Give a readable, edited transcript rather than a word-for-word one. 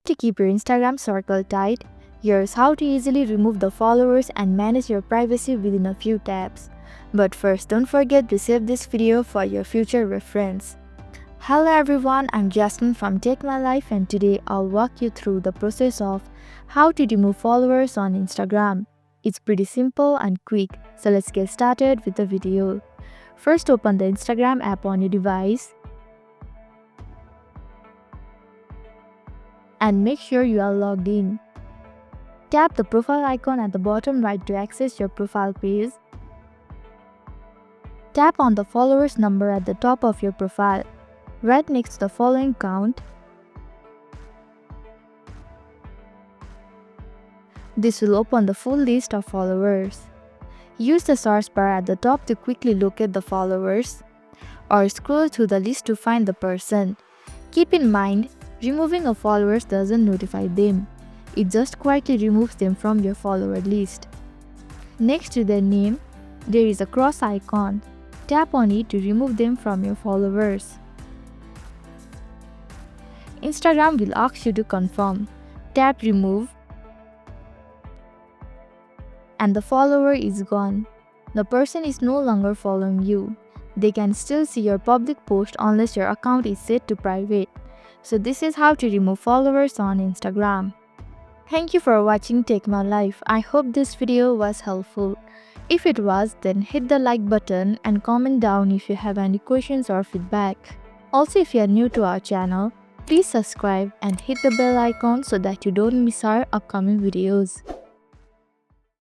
To keep your Instagram circle tight, here's how to easily remove the followers and manage your privacy within a few taps. But first, don't forget to save this video for your future reference. Hello everyone, I'm Jasmine from Take My Life, and today I'll walk you through the process of how to remove followers on Instagram. It's pretty simple and quick, so let's get started with the video. First, open the Instagram app on your device and make sure you are logged in. Tap the profile icon at the bottom right to access your profile page. Tap on the followers number at the top of your profile, right next to the following count. This will open the full list of followers. Use the search bar at the top to quickly locate the followers, or scroll through the list to find the person. Keep in mind, removing a followers doesn't notify them. It just quietly removes them from your follower list. Next to their name, there is a cross icon. Tap on it to remove them from your followers. Instagram will ask you to confirm. Tap remove, and the follower is gone. The person is no longer following you. They can still see your public post unless your account is set to private. So this is how to remove followers on Instagram. Thank you for watching Take My Life. I hope this video was helpful. If it was, then hit the like button and comment down if you have any questions or feedback. Also, if you are new to our channel, please subscribe and hit the bell icon so that you don't miss our upcoming videos.